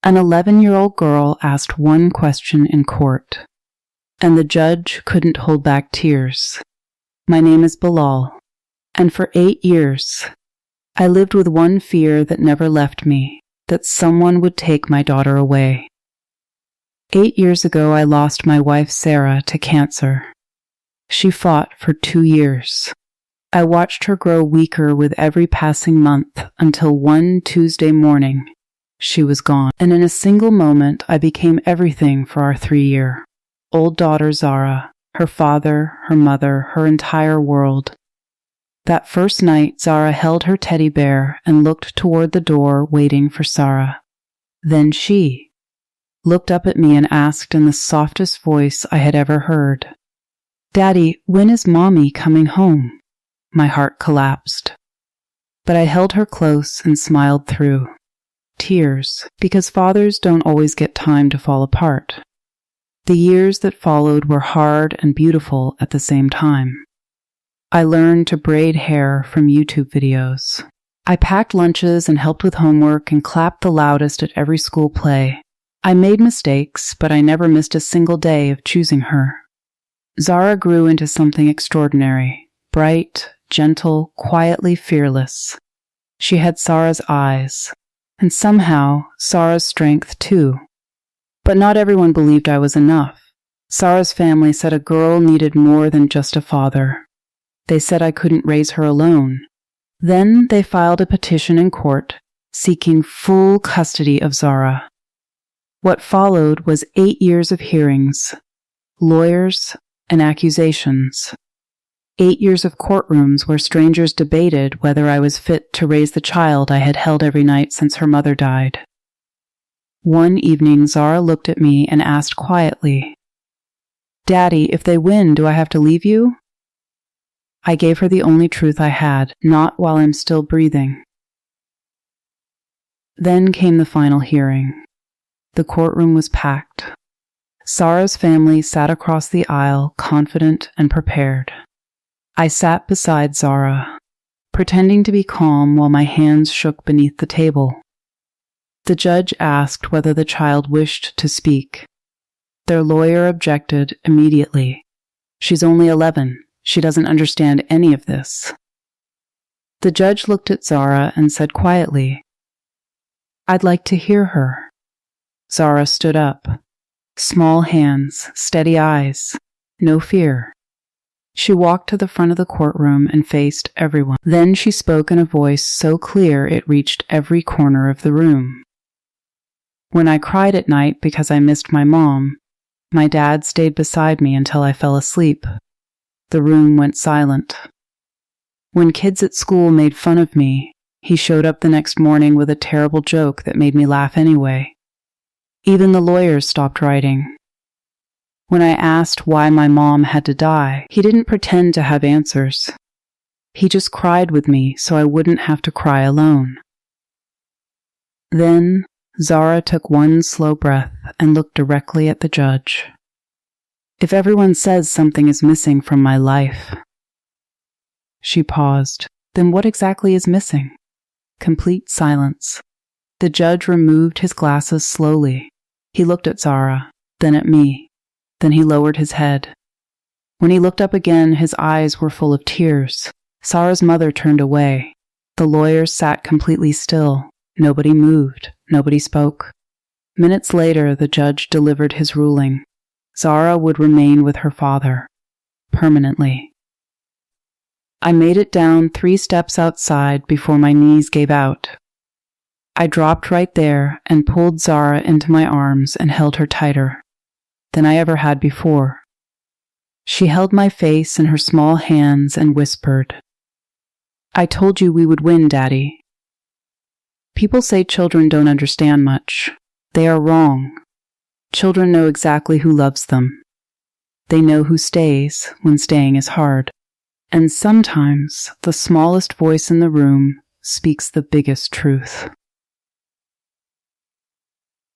An 11-year-old girl asked one question in court, and the judge couldn't hold back tears. My name is Bilal, and for 8 years, I lived with one fear that never left me, that someone would take my daughter away. 8 years ago, I lost my wife Sara to cancer. She fought for 2 years. I watched her grow weaker with every passing month until one Tuesday morning, she was gone. And in a single moment, I became everything for our 3-year-old daughter Zara, her father, her mother, her entire world. That first night, Zara held her teddy bear and looked toward the door, waiting for Sara. Then she looked up at me and asked in the softest voice I had ever heard, "Daddy, when is Mommy coming home?" My heart collapsed. But I held her close and smiled through tears, because fathers don't always get time to fall apart. The years that followed were hard and beautiful at the same time. I learned to braid hair from YouTube videos. I packed lunches and helped with homework and clapped the loudest at every school play. I made mistakes, but I never missed a single day of choosing her. Zara grew into something extraordinary, bright, gentle, quietly fearless. She had Sara's eyes, and somehow Sara's strength too. But not everyone believed I was enough. Sara's family said a girl needed more than just a father. They said I couldn't raise her alone. Then they filed a petition in court, seeking full custody of Zara. What followed was 8 years of hearings, lawyers, and accusations. 8 years of courtrooms where strangers debated whether I was fit to raise the child I had held every night since her mother died. One evening, Zara looked at me and asked quietly, "Daddy, if they win, do I have to leave you?" I gave her the only truth I had, not while I'm still breathing. Then came the final hearing. The courtroom was packed. Sara's family sat across the aisle, confident and prepared. I sat beside Zara, pretending to be calm while my hands shook beneath the table. The judge asked whether the child wished to speak. Their lawyer objected immediately. "She's only 11. She doesn't understand any of this." The judge looked at Zara and said quietly, "I'd like to hear her." Zara stood up. Small hands, steady eyes, no fear. She walked to the front of the courtroom and faced everyone. Then she spoke in a voice so clear it reached every corner of the room. "When I cried at night because I missed my mom, my dad stayed beside me until I fell asleep. The room went silent. When kids at school made fun of me, he showed up the next morning with a terrible joke that made me laugh anyway. Even the lawyers stopped writing. When I asked why my mom had to die, he didn't pretend to have answers. He just cried with me so I wouldn't have to cry alone." Then Zara took one slow breath and looked directly at the judge. "If everyone says something is missing from my life..." She paused. "Then what exactly is missing?" Complete silence. The judge removed his glasses slowly. He looked at Zara, then at me. Then he lowered his head. When he looked up again, his eyes were full of tears. Sara's mother turned away. The lawyers sat completely still. Nobody moved. Nobody spoke. Minutes later, the judge delivered his ruling. Zara would remain with her father, permanently. I made it down 3 steps outside before my knees gave out. I dropped right there and pulled Zara into my arms and held her tighter than I ever had before. She held my face in her small hands and whispered, "I told you we would win, Daddy." People say children don't understand much. They are wrong. Children know exactly who loves them. They know who stays when staying is hard. And sometimes the smallest voice in the room speaks the biggest truth.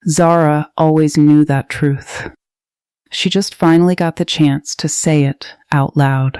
Zara always knew that truth. She just finally got the chance to say it out loud.